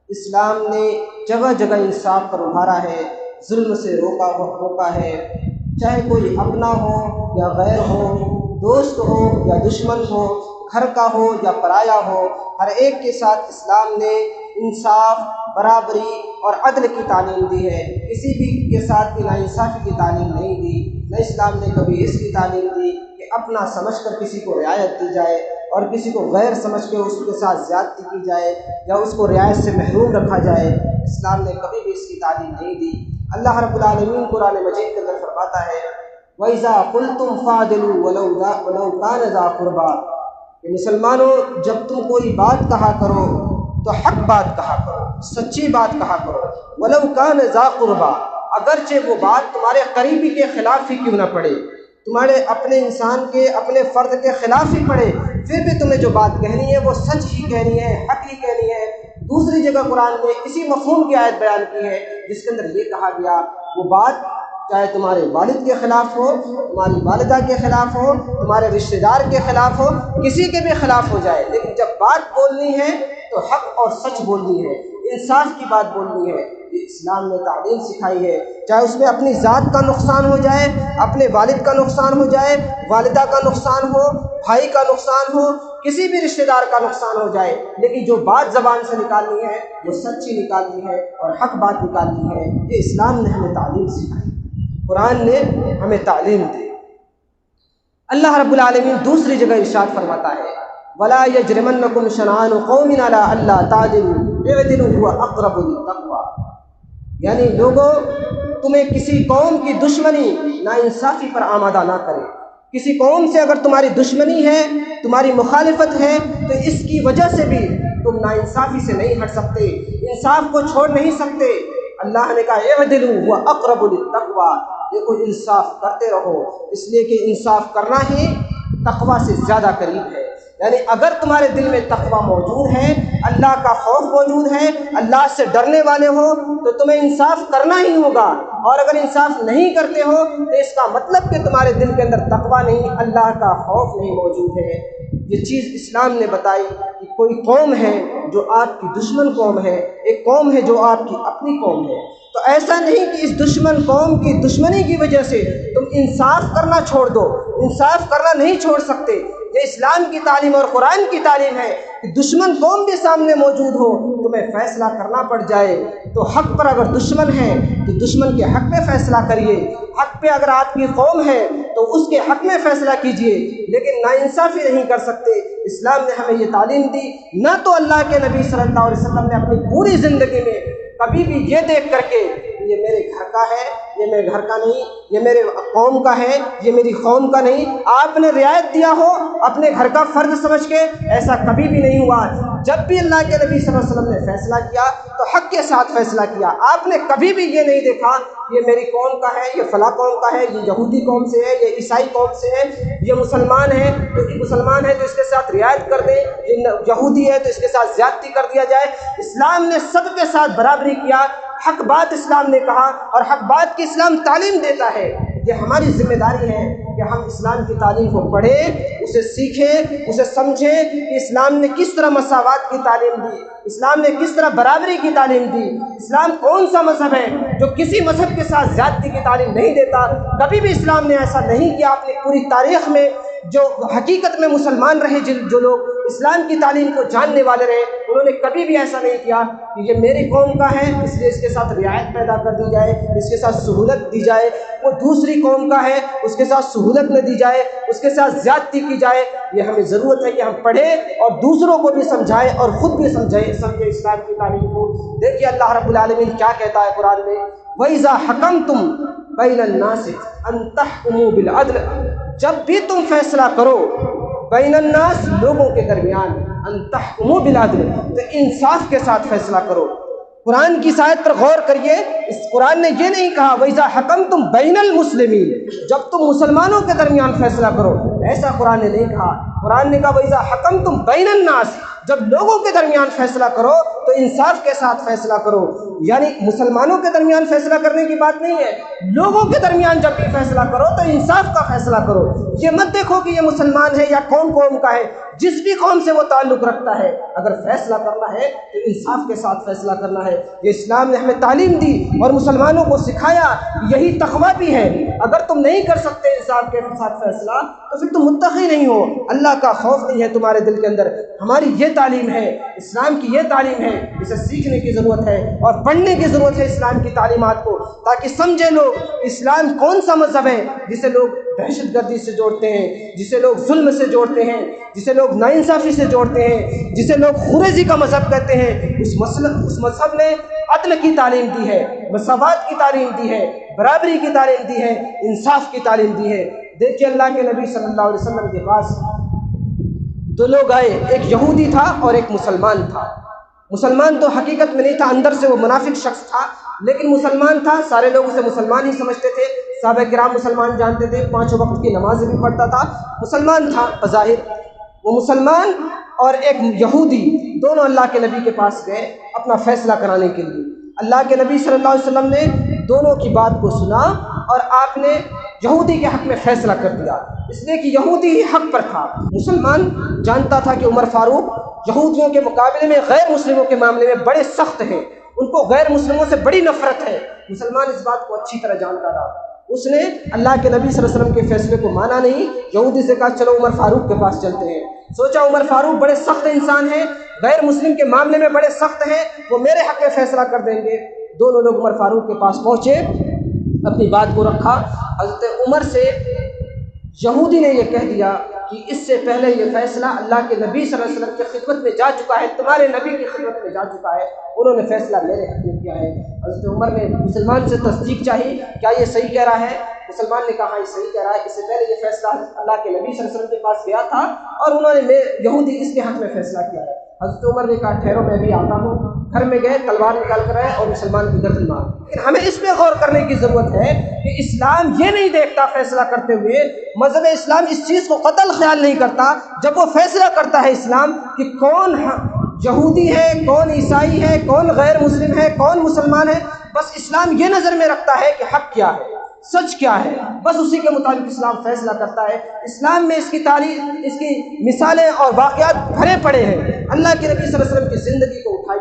اسلام نے جگہ جگہ انصاف پر ابھارا ہے، ظلم سے روکا ہے، چاہے کوئی اپنا ہو یا غیر ہو، دوست ہو یا دشمن ہو، گھر کا ہو یا پرایا ہو، ہر ایک کے ساتھ اسلام نے انصاف، برابری اور عدل کی تعلیم دی ہے۔ کسی بھی کے ساتھ بھی ناانصافی کی تعلیم نہیں دی۔ نہ اسلام نے کبھی اس کی تعلیم دی کہ اپنا سمجھ کر کسی کو رعایت دی جائے اور کسی کو غیر سمجھ کے اس کے ساتھ زیادتی کی جائے یا اس کو رعایت سے محروم رکھا جائے۔ اسلام نے کبھی بھی اس کی تعلیم نہیں دی۔ اللہ رب العالمین قرآن مجید کے اندر فرماتا ہے وَإِذَا قُلْتُمْ فَعْدِلُوا وَلَوْ كَانَ ذَا قُرْبَىٰ، کہ مسلمانوں جب تم کوئی بات کہا کرو تو حق بات کہا کرو، سچی بات کہا کرو، وَلَوْ كَانَ ذَا قُرْبَىٰ، اگرچہ وہ بات تمہارے قریبی کے خلاف ہی کیوں نہ پڑے، تمہارے اپنے انسان کے، اپنے فرد کے خلاف ہی پڑے، پھر بھی تمہیں جو بات کہنی ہے وہ سچ ہی کہنی ہے، حق ہی کہنی ہے۔ دوسری جگہ قرآن نے اسی مفہوم کی آیت بیان کی ہے جس کے اندر یہ کہا گیا وہ بات چاہے تمہارے والد کے خلاف ہو، تمہاری والدہ کے خلاف ہو، تمہارے رشتہ دار کے خلاف ہو، کسی کے بھی خلاف ہو جائے، لیکن جب بات بولنی ہے تو حق اور سچ بولنی ہے، انصاف کی بات بولنی ہے۔ یہ اسلام نے تعلیم سکھائی ہے، چاہے اس میں اپنی ذات کا نقصان ہو جائے، اپنے والد کا نقصان ہو جائے، والدہ کا نقصان ہو، بھائی کا نقصان ہو، کسی بھی رشتہ دار کا نقصان ہو جائے، لیکن جو بات زبان سے نکالنی ہے وہ سچی نکالنی ہے اور حق بات نکالنی ہے۔ یہ اسلام نے ہمیں تعلیم سکھائی، قرآن نے ہمیں تعلیم دی۔ اللہ رب العالمین دوسری جگہ ارشاد فرماتا ہے وَلَا يَجْرِمَنَّكُمْ شَنَآنُ قَوْمٍ عَلَىٰ أَلَّا تَعْدِلُوا اعْدِلُوا هُوَ أَقْرَبُ لِلتَّقْوَىٰ، یعنی لوگوں تمہیں کسی قوم کی دشمنی ناانصافی پر آمادہ نہ کرے۔ کسی قوم سے اگر تمہاری دشمنی ہے، تمہاری مخالفت ہے، تو اس کی وجہ سے بھی تم ناانصافی سے نہیں ہٹ سکتے، انصاف کو چھوڑ نہیں سکتے۔ اللہ نے کہا اعدلوا هو اقرب للتقویٰ، دیکھو انصاف کرتے رہو، اس لیے کہ انصاف کرنا ہی تقویٰ سے زیادہ قریب ہے۔ یعنی اگر تمہارے دل میں تقویٰ موجود ہے، اللہ کا خوف موجود ہے، اللہ سے ڈرنے والے ہو، تو تمہیں انصاف کرنا ہی ہوگا، اور اگر انصاف نہیں کرتے ہو تو اس کا مطلب کہ تمہارے دل کے اندر تقویٰ نہیں، اللہ کا خوف نہیں موجود ہے۔ یہ چیز اسلام نے بتائی کہ کوئی قوم ہے جو آپ کی دشمن قوم ہے، ایک قوم ہے جو آپ کی اپنی قوم ہے، تو ایسا نہیں کہ اس دشمن قوم کی دشمنی کی وجہ سے تم انصاف کرنا چھوڑ دو، انصاف کرنا نہیں چھوڑ سکتے۔ یہ اسلام کی تعلیم اور قرآن کی تعلیم ہے کہ دشمن قوم بھی سامنے موجود ہو، تمہیں فیصلہ کرنا پڑ جائے تو حق پر اگر دشمن ہے تو دشمن کے حق میں فیصلہ کریے، حق پہ اگر آپ کی قوم ہے تو اس کے حق میں فیصلہ کیجئے، لیکن ناانصافی نہیں کر سکتے۔ اسلام نے ہمیں یہ تعلیم دی، نہ تو اللہ کے نبی صلی اللہ علیہ وسلم نے اپنی پوری زندگی میں کبھی بھی یہ دیکھ کر کے یہ میرے گھر کا ہے، یہ میرے گھر کا نہیں، یہ میرے قوم کا ہے، یہ میری قوم کا نہیں، آپ نے رعایت دیا ہو اپنے گھر کا فرض سمجھ کے، ایسا کبھی بھی نہیں ہوا۔ جب بھی اللہ کے نبی صلی اللہ علیہ وسلم نے فیصلہ کیا تو حق کے ساتھ فیصلہ کیا۔ آپ نے کبھی بھی یہ نہیں دیکھا یہ میری قوم کا ہے، یہ فلاں قوم کا ہے، یہ یہودی قوم سے ہے، یہ عیسائی قوم سے ہے، یہ مسلمان ہے تو اس کے ساتھ رعایت کر دیں، یہ یہودی ہے تو اس کے ساتھ زیادتی کر دیا جائے۔ اسلام نے سب کے ساتھ برابری کیا، حق بات اسلام نے کہا، اور حق بات کی اسلام تعلیم دیتا ہے۔ یہ ہماری ذمہ داری ہے کہ ہم اسلام کی تعلیم کو پڑھیں، اسے سیکھیں، اسے سمجھیں کہ اسلام نے کس طرح مساوات کی تعلیم دی، اسلام نے کس طرح برابری کی تعلیم دی۔ اسلام کون سا مذہب ہے جو کسی مذہب کے ساتھ زیادتی کی تعلیم نہیں دیتا؟ کبھی بھی اسلام نے ایسا نہیں کیا۔ اپنی پوری تاریخ میں جو حقیقت میں مسلمان رہے، جو لوگ اسلام کی تعلیم کو جاننے والے رہے، انہوں نے کبھی بھی ایسا نہیں کیا کہ یہ میری قوم کا ہے اس لیے اس کے ساتھ رعایت پیدا کر دی جائے، اس کے ساتھ سہولت دی جائے، وہ دوسری قوم کا ہے اس کے ساتھ سہولت نہ دی جائے، اس کے ساتھ زیادتی کی جائے۔ یہ ہمیں ضرورت ہے کہ ہم پڑھیں اور دوسروں کو بھی سمجھائیں اور خود بھی سمجھیں اسلام کی تعلیم کو۔ دیکھیے اللہ رب العالمین کیا کہتا ہے قرآن میں وَإِذَا حَكَمْتُمْ بَيْنَ النَّاسِ أَن تَحْكُمُوا بِالْعَدْلِ، جب بھی تم فیصلہ کرو بین الناس، لوگوں کے درمیان، ان تحکموا بالعدل، تو انصاف کے ساتھ فیصلہ کرو۔ قرآن کی آیت پر غور کریے، اس قرآن نے یہ نہیں کہا وَإِذَا حَكَمْتُمْ بَيْنَ الْمُسْلِمِينَ، جب تم مسلمانوں کے درمیان فیصلہ کرو، ایسا قرآن نے نہیں کہا۔ قرآن نے کہا وَإِذَا حَكَمْتُمْ بَيْنَ النَّاسِ، جب لوگوں کے درمیان فیصلہ کرو تو انصاف کے ساتھ فیصلہ کرو۔ یعنی مسلمانوں کے درمیان فیصلہ کرنے کی بات نہیں ہے، لوگوں کے درمیان جب بھی فیصلہ کرو تو انصاف کا فیصلہ کرو۔ یہ مت دیکھو کہ یہ مسلمان ہے یا کون قوم کا ہے، جس بھی قوم سے وہ تعلق رکھتا ہے، اگر فیصلہ کرنا ہے تو انصاف کے ساتھ فیصلہ کرنا ہے۔ یہ اسلام نے ہمیں تعلیم دی اور مسلمانوں کو سکھایا، یہی تقویٰ بھی ہے۔ اگر تم نہیں کر سکتے انصاف کے ساتھ فیصلہ تو پھر تم متقی نہیں ہو، اللہ کا خوف نہیں ہے تمہارے دل کے اندر۔ ہماری یہ تعلیم ہے، اسلام کی یہ تعلیم ہے، اسے سیکھنے کی ضرورت ہے اور پڑھنے کی ضرورت ہے اسلام کی تعلیمات کو، تاکہ سمجھے لوگ اسلام کون سا مذہب ہے جسے لوگ دہشت گردی سے جوڑتے ہیں، جسے لوگ ظلم سے جوڑتے ہیں، جسے لوگ ناانصافی سے جوڑتے ہیں، جسے لوگ خوریزی کا مذہب کہتے ہیں۔ اس مذہب نے عدل کی تعلیم دی ہے، مساوات کی تعلیم دی ہے، برابری کی تعلیم دی ہے، انصاف کی تعلیم دی ہے۔ دیکھیے اللہ کے نبی صلی اللہ علیہ وسلم کے پاس دو لوگ آئے، ایک یہودی تھا اور ایک مسلمان تھا۔ مسلمان تو حقیقت میں نہیں تھا، اندر سے وہ منافق شخص تھا، لیکن مسلمان تھا، سارے لوگ اسے مسلمان ہی سمجھتے تھے، صحابہ کرام مسلمان جانتے تھے، 5 وقت کی نماز بھی پڑھتا تھا، مسلمان تھا بظاہر۔ وہ مسلمان اور ایک یہودی دونوں اللہ کے نبی کے پاس گئے اپنا فیصلہ کرانے کے لیے۔ اللہ کے نبی صلی اللہ علیہ وسلم نے دونوں کی بات کو سنا اور آپ نے یہودی کے حق میں فیصلہ کر دیا، اس لیے کہ یہودی ہی حق پر تھا۔ مسلمان جانتا تھا کہ عمر فاروق یہودیوں کے مقابلے میں غیر مسلموں کے معاملے میں بڑے سخت ہیں، ان کو غیر مسلموں سے بڑی نفرت ہے۔ مسلمان اس بات کو اچھی طرح جانتا تھا، اس نے اللہ کے نبی صلی اللہ علیہ وسلم کے فیصلے کو مانا نہیں، یہودی سے کہا چلو عمر فاروق کے پاس چلتے ہیں۔ سوچا عمر فاروق بڑے سخت انسان ہیں، غیر مسلم کے معاملے میں بڑے سخت ہیں، وہ میرے حق میں فیصلہ کر دیں گے۔ دونوں لوگ عمر فاروق کے پاس پہنچے، اپنی بات کو رکھا۔ حضرت عمر سے یہودی نے یہ کہہ دیا کہ اس سے پہلے یہ فیصلہ اللہ کے نبی صلی اللہ علیہ وسلم کی خدمت میں جا چکا ہے، تمہارے نبی کی خدمت میں جا چکا ہے، انہوں نے فیصلہ میرے حق میں کیا ہے۔ حضرت عمر نے مسلمان سے تصدیق چاہی، کیا یہ صحیح کہہ رہا ہے؟ مسلمان نے کہا یہ صحیح کہہ رہا ہے، اس سے پہلے یہ فیصلہ اللہ کے نبی صلی اللہ علیہ وسلم کے پاس گیا تھا اور انہوں نے یہودی اس کے حق میں فیصلہ کیا ہے۔ حضرت عمر نے کہا ٹھہرو میں بھی آتا ہوں۔ گھر میں گئے، تلوار نکال کر آئے اور مسلمان کی گردن مار۔ لیکن ہمیں اس پہ غور کرنے کی ضرورت ہے کہ اسلام یہ نہیں دیکھتا فیصلہ کرتے ہوئے، مذہب اسلام اس چیز کو قتل خیال نہیں کرتا جب وہ فیصلہ کرتا ہے اسلام کہ کون یہودی ہے، کون عیسائی ہے، کون غیر مسلم ہے، کون مسلمان ہے، بس اسلام یہ نظر میں رکھتا ہے کہ حق کیا ہے، سچ کیا ہے، بس اسی کے مطابق اسلام فیصلہ کرتا ہے۔ اسلام میں اس کی تعلیم، اس کی مثالیں اور واقعات بھرے پڑے ہیں۔ اللہ کے نبی صلی اللہ علیہ وسلم کی زندگی کو اٹھائی